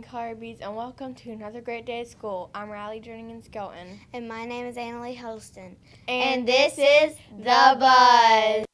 morning, Collier Bees, and welcome to another great day at school. I'm Riley Jernigan Skelton. And my name is Annalie Huddleston. And this is The Buzz.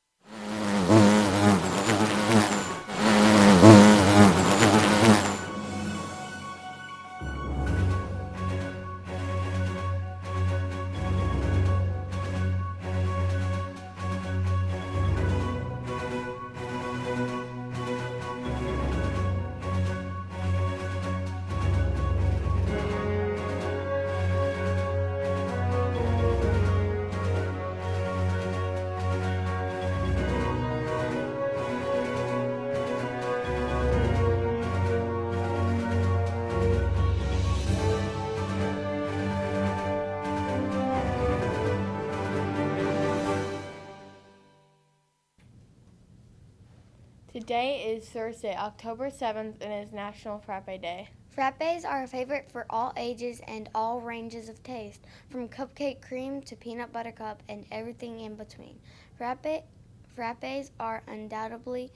Today is Thursday, October 7th, and it is National Frappe Day. Frappes are a favorite for all ages and all ranges of taste, from cupcake cream to peanut butter cup and everything in between. Frappes are undoubtedly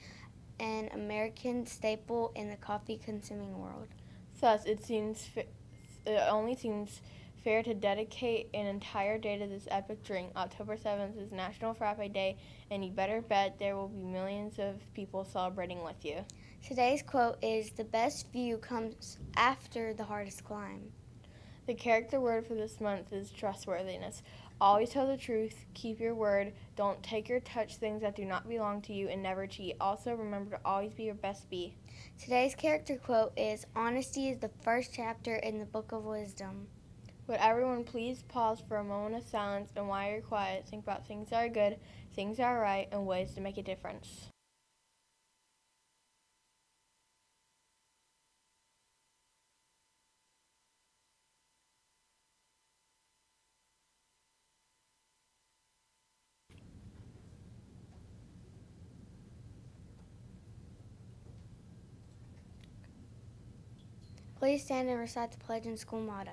an American staple in the coffee-consuming world. Thus, it only seems fair to dedicate an entire day to this epic drink. October 7th is National Frappe Day, and you better bet there will be millions of people celebrating with you. Today's quote is, "The best view comes after the hardest climb." The character word for this month is trustworthiness. Always tell the truth, keep your word, don't take or touch things that do not belong to you, and never cheat. Also, remember to always be your best be. Today's character quote is, "Honesty is the first chapter in the book of wisdom." Would everyone please pause for a moment of silence, and while you're quiet, think about things that are good, things that are right, and ways to make a difference. Please stand and recite the pledge and school motto.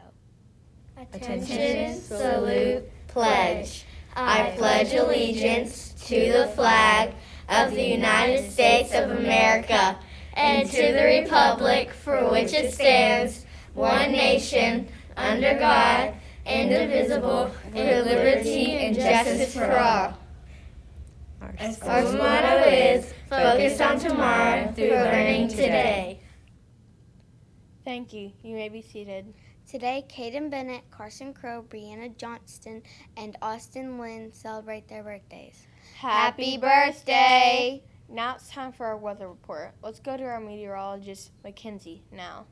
Attention, salute, pledge. I pledge allegiance to the flag of the United States of America and to the republic for which it stands, one nation, under God, indivisible, with liberty and justice for all. Our motto is, focused on tomorrow through learning today. Thank you. You may be seated. Today, Caden Bennett, Carson Crow, Brianna Johnston, and Austin Lynn celebrate their birthdays. Happy birthday! Now it's time for our weather report. Let's go to our meteorologist, Mackenzie, now.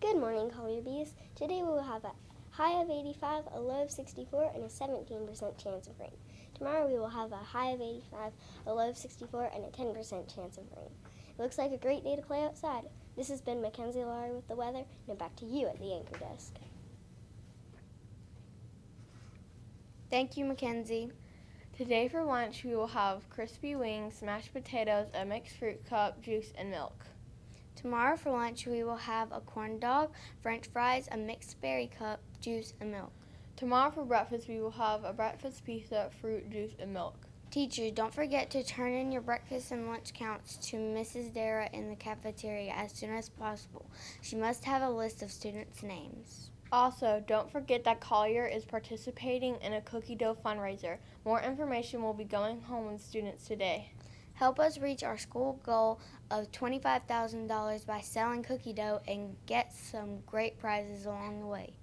Good morning, Collier Bees. Today we will have a high of 85, a low of 64, and a 17% chance of rain. Tomorrow we will have a high of 85, a low of 64, and a 10% chance of rain. It looks like a great day to play outside. This has been Mackenzie Laurie with the weather. Now back to you at the anchor desk. Thank you, Mackenzie. Today for lunch, we will have crispy wings, mashed potatoes, a mixed fruit cup, juice, and milk. Tomorrow for lunch, we will have a corn dog, french fries, a mixed berry cup, juice, and milk. Tomorrow for breakfast, we will have a breakfast pizza, fruit, juice, and milk. Teachers, don't forget to turn in your breakfast and lunch counts to Mrs. Dara in the cafeteria as soon as possible. She must have a list of students' names. Also, don't forget that Collier is participating in a cookie dough fundraiser. More information will be going home with students today. Help us reach our school goal of $25,000 by selling cookie dough and get some great prizes along the way.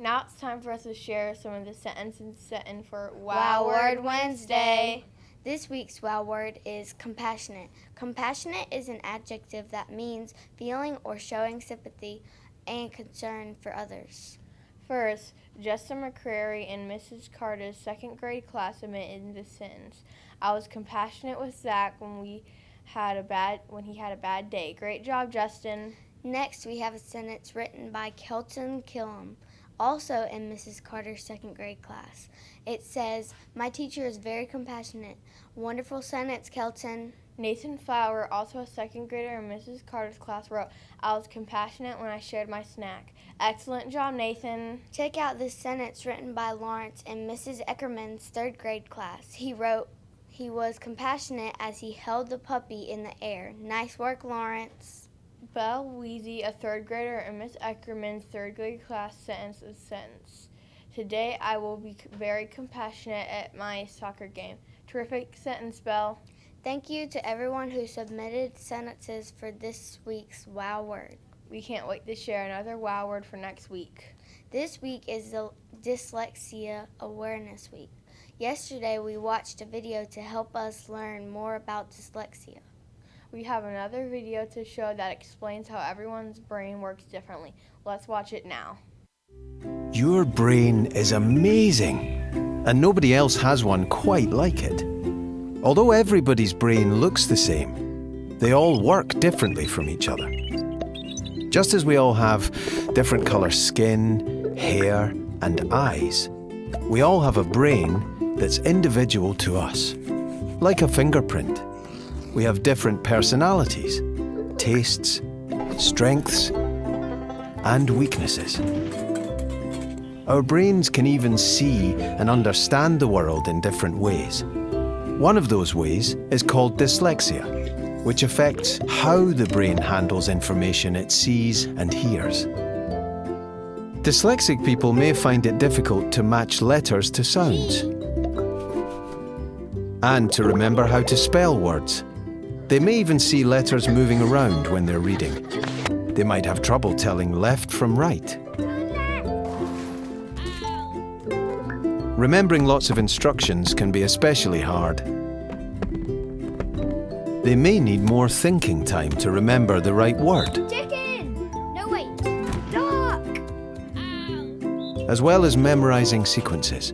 Now it's time for us to share some of the sentences set in for Wow Word Wednesday. This week's wow word is compassionate. Compassionate is an adjective that means feeling or showing sympathy and concern for others. First, Justin McCrary in Mrs. Carter's second grade class admitted in this sentence, "I was compassionate with Zach when he had a bad day." Great job, Justin. Next, we have a sentence written by Kelton Killam, also in Mrs. Carter's second grade class. It says, "My teacher is very compassionate." Wonderful sentence, Kelton. Nathan Flower, also a second grader in Mrs. Carter's class, wrote, "I was compassionate when I shared my snack." Excellent job, Nathan. Check out this sentence written by Lawrence in Mrs. Eckerman's third grade class. He wrote, "He was compassionate as he held the puppy in the air." Nice work, Lawrence. Belle Weezy, a third grader in Miss Eckerman's third grade class, sentenced a sentence. Today I will be very compassionate at my soccer game. Terrific sentence, Belle. Thank you to everyone who submitted sentences for this week's WOW word. We can't wait to share another WOW word for next week. This week is the Dyslexia Awareness Week. Yesterday we watched a video to help us learn more about dyslexia. We have another video to show that explains how everyone's brain works differently. Let's watch it now. Your brain is amazing, and nobody else has one quite like it. Although everybody's brain looks the same, they all work differently from each other. Just as we all have different color skin, hair, and eyes, we all have a brain that's individual to us. Like a fingerprint, we have different personalities, tastes, strengths, and weaknesses. Our brains can even see and understand the world in different ways. One of those ways is called dyslexia, which affects how the brain handles information it sees and hears. Dyslexic people may find it difficult to match letters to sounds and to remember how to spell words. They may even see letters moving around when they're reading. They might have trouble telling left from right. Remembering lots of instructions can be especially hard. They may need more thinking time to remember the right word. Chicken! No, wait. Duck! As well as memorizing sequences.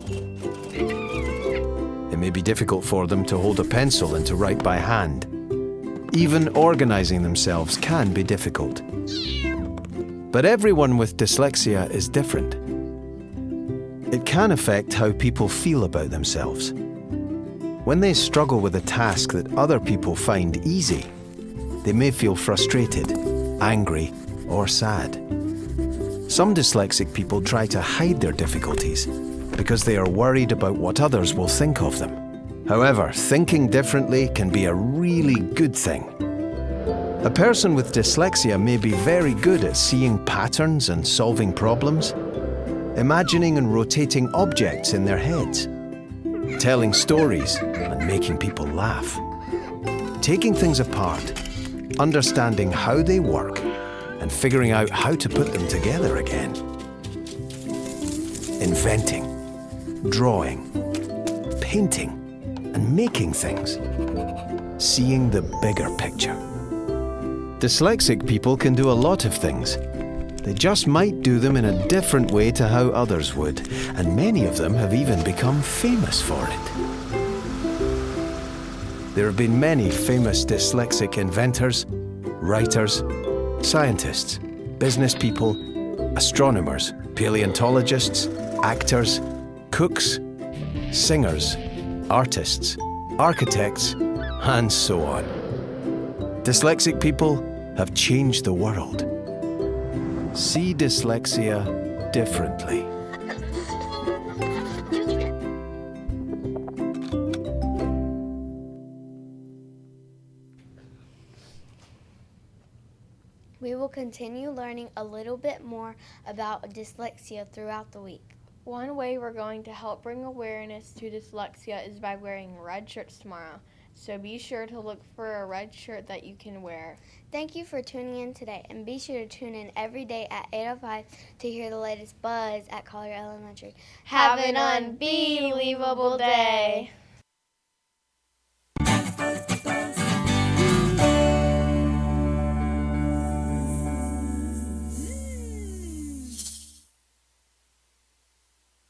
It may be difficult for them to hold a pencil and to write by hand. Even organizing themselves can be difficult. But everyone with dyslexia is different. It can affect how people feel about themselves. When they struggle with a task that other people find easy, they may feel frustrated, angry, or sad. Some dyslexic people try to hide their difficulties because they are worried about what others will think of them. However, thinking differently can be a really good thing. A person with dyslexia may be very good at seeing patterns and solving problems, imagining and rotating objects in their heads, telling stories and making people laugh, taking things apart, understanding how they work, and figuring out how to put them together again. Inventing, drawing, painting, and making things. Seeing the bigger picture. Dyslexic people can do a lot of things. They just might do them in a different way to how others would, and many of them have even become famous for it. There have been many famous dyslexic inventors, writers, scientists, business people, astronomers, paleontologists, actors, cooks, singers, artists, architects, and so on. Dyslexic people have changed the world. See dyslexia differently. We will continue learning a little bit more about dyslexia throughout the week. One way we're going to help bring awareness to dyslexia is by wearing red shirts tomorrow. So be sure to look for a red shirt that you can wear. Thank you for tuning in today, and be sure to tune in every day at 8:05 to hear the latest buzz at Collier Elementary. Have an unbelievable day.